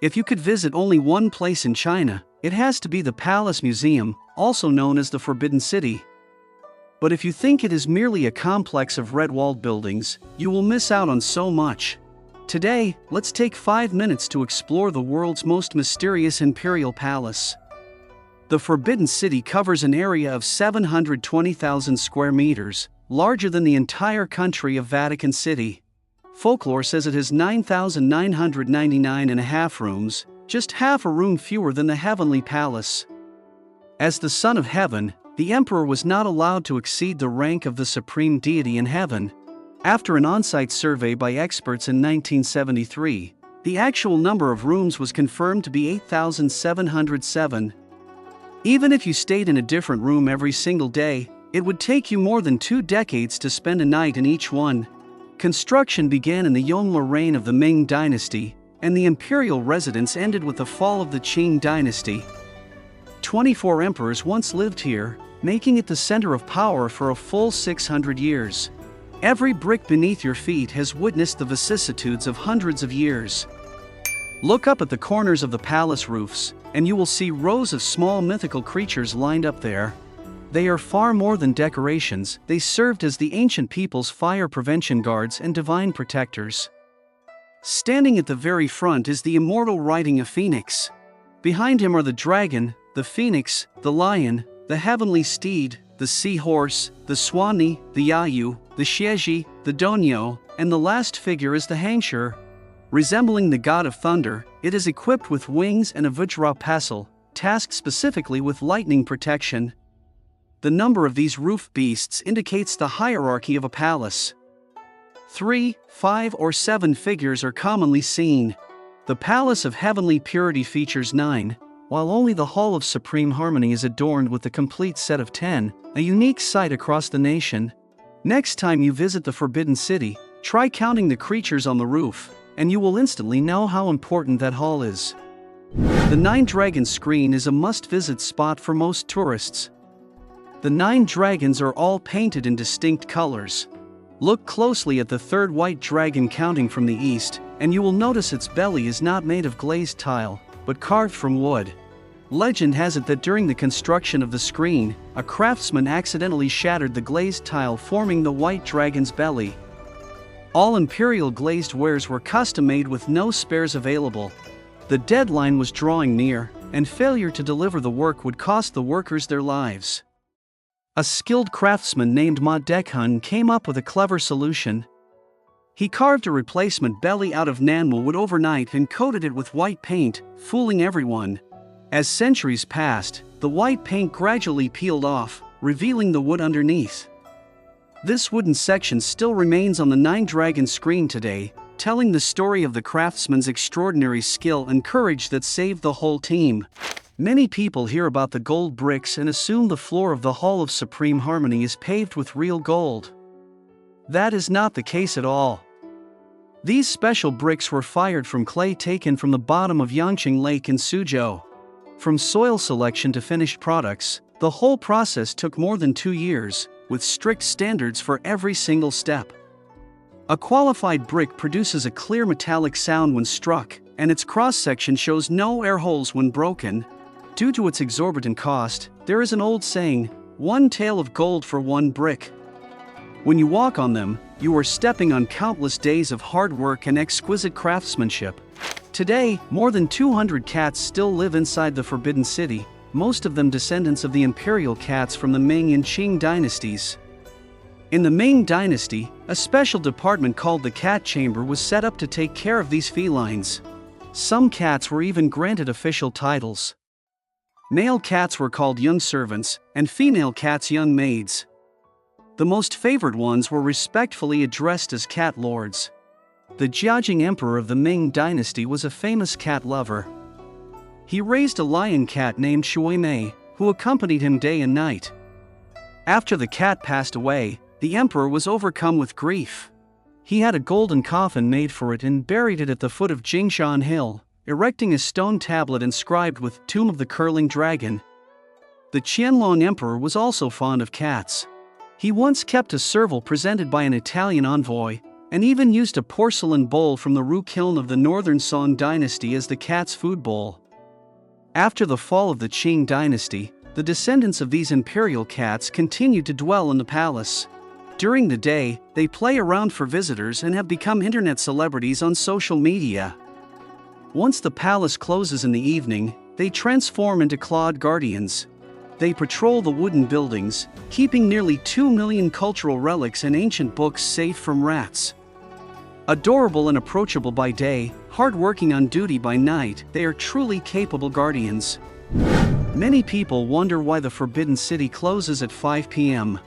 If you could visit only one place in China, it has to be the Palace Museum, also known as the Forbidden City. But if you think it is merely a complex of red-walled buildings, you will miss out on so much. Today, let's take 5 minutes to explore the world's most mysterious imperial palace. The Forbidden City covers an area of 720,000 square meters, larger than the entire country of Vatican City. Folklore says it has 9,999.5 rooms, just half a room fewer than the Heavenly Palace. As the Son of Heaven, the Emperor was not allowed to exceed the rank of the supreme deity in heaven. After an on-site survey by experts in 1973, the actual number of rooms was confirmed to be 8,707. Even if you stayed in a different room every single day, it would take you more than 2 decades to spend a night in each one. Construction began in the Yongle reign of the Ming dynasty, and the imperial residence ended with the fall of the Qing dynasty. 24 emperors once lived here, making it the center of power for a full 600 years. Every brick beneath your feet has witnessed the vicissitudes of hundreds of years. Look up at the corners of the palace roofs, and you will see rows of small mythical creatures lined up there. They are far more than decorations, they served as the ancient people's fire prevention guards and divine protectors. Standing at the very front is the immortal riding a phoenix. Behind him are the dragon, the phoenix, the lion, the heavenly steed, the seahorse, the swani, the yayu, the xieji, the donyo, and the last figure is the hangshur. Resembling the god of thunder, it is equipped with wings and a vajra pestle, tasked specifically with lightning protection. The number of these roof beasts indicates the hierarchy of a palace. 3, 5, or 7 figures are commonly seen. The Palace of Heavenly Purity features 9, while only the Hall of Supreme Harmony is adorned with the complete set of 10, a unique sight across the nation. Next time you visit the Forbidden City, try counting the creatures on the roof, and you will instantly know how important that hall is. The 9 Dragons screen is a must-visit spot for most tourists. The 9 dragons are all painted in distinct colors. Look closely at the third white dragon counting from the east, and you will notice its belly is not made of glazed tile, but carved from wood. Legend has it that during the construction of the screen, a craftsman accidentally shattered the glazed tile forming the white dragon's belly. All imperial glazed wares were custom-made with no spares available. The deadline was drawing near, and failure to deliver the work would cost the workers their lives. A skilled craftsman named Ma Dekhun came up with a clever solution. He carved a replacement belly out of nanmo wood overnight and coated it with white paint, fooling everyone. As centuries passed, the white paint gradually peeled off, revealing the wood underneath. This wooden section still remains on the 9 Dragon screen today, telling the story of the craftsman's extraordinary skill and courage that saved the whole team. Many people hear about the gold bricks and assume the floor of the Hall of Supreme Harmony is paved with real gold. That is not the case at all. These special bricks were fired from clay taken from the bottom of Yangqing Lake in Suzhou. From soil selection to finished products, the whole process took more than 2 years, with strict standards for every single step. A qualified brick produces a clear metallic sound when struck, and its cross-section shows no air holes when broken. Due to its exorbitant cost, there is an old saying, "One tael of gold for 1 brick." When you walk on them, you are stepping on countless days of hard work and exquisite craftsmanship. Today, more than 200 cats still live inside the Forbidden City, most of them descendants of the imperial cats from the Ming and Qing dynasties. In the Ming dynasty, a special department called the Cat Chamber was set up to take care of these felines. Some cats were even granted official titles. Male cats were called young servants, and female cats young maids. The most favored ones were respectfully addressed as cat lords. The Jiajing Emperor of the Ming dynasty was a famous cat lover. He raised a lion cat named Shuimei, who accompanied him day and night. After the cat passed away, the emperor was overcome with grief. He had a golden coffin made for it and buried it at the foot of Jingshan Hill, erecting a stone tablet inscribed with Tomb of the Curling Dragon. The Qianlong Emperor was also fond of cats. He once kept a serval presented by an Italian envoy, and even used a porcelain bowl from the roux kiln of the northern Song dynasty as the cat's food bowl. After the fall of the Qing dynasty, the descendants of these imperial cats continued to dwell in the palace. During the day, they play around for visitors and have become internet celebrities on social media. Once the palace closes in the evening, they transform into clawed guardians. They patrol the wooden buildings, keeping nearly 2 million cultural relics and ancient books safe from rats. Adorable and approachable by day, hard-working on duty by night, they are truly capable guardians. Many people wonder why the Forbidden City closes at 5 p.m.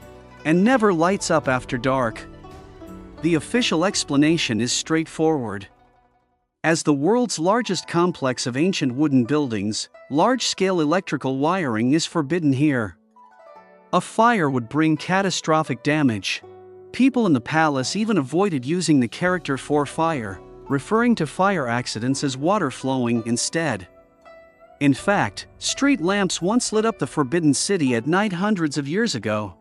and never lights up after dark. The official explanation is straightforward. As the world's largest complex of ancient wooden buildings, large-scale electrical wiring is forbidden here. A fire would bring catastrophic damage. People in the palace even avoided using the character for fire, referring to fire accidents as water flowing instead. In fact, street lamps once lit up the Forbidden City at night hundreds of years ago.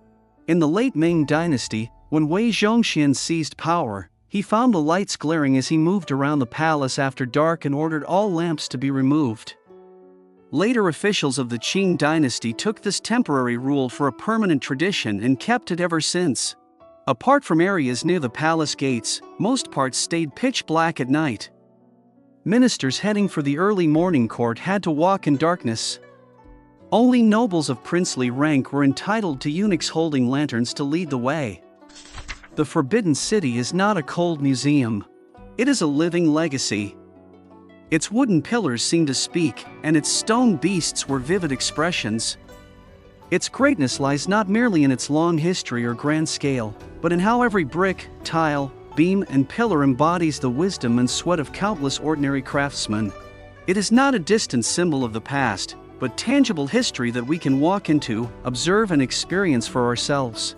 In the late Ming dynasty, when Wei Zhongxian seized power, he found the lights glaring as he moved around the palace after dark and ordered all lamps to be removed. Later officials of the Qing dynasty took this temporary rule for a permanent tradition and kept it ever since. Apart from areas near the palace gates, most parts stayed pitch black at night. Ministers heading for the early morning court had to walk in darkness. Only nobles of princely rank were entitled to eunuchs holding lanterns to lead the way. The Forbidden City is not a cold museum. It is a living legacy. Its wooden pillars seem to speak, and its stone beasts were vivid expressions. Its greatness lies not merely in its long history or grand scale, but in how every brick, tile, beam, and pillar embodies the wisdom and sweat of countless ordinary craftsmen. It is not a distant symbol of the past, but tangible history that we can walk into, observe, and experience for ourselves.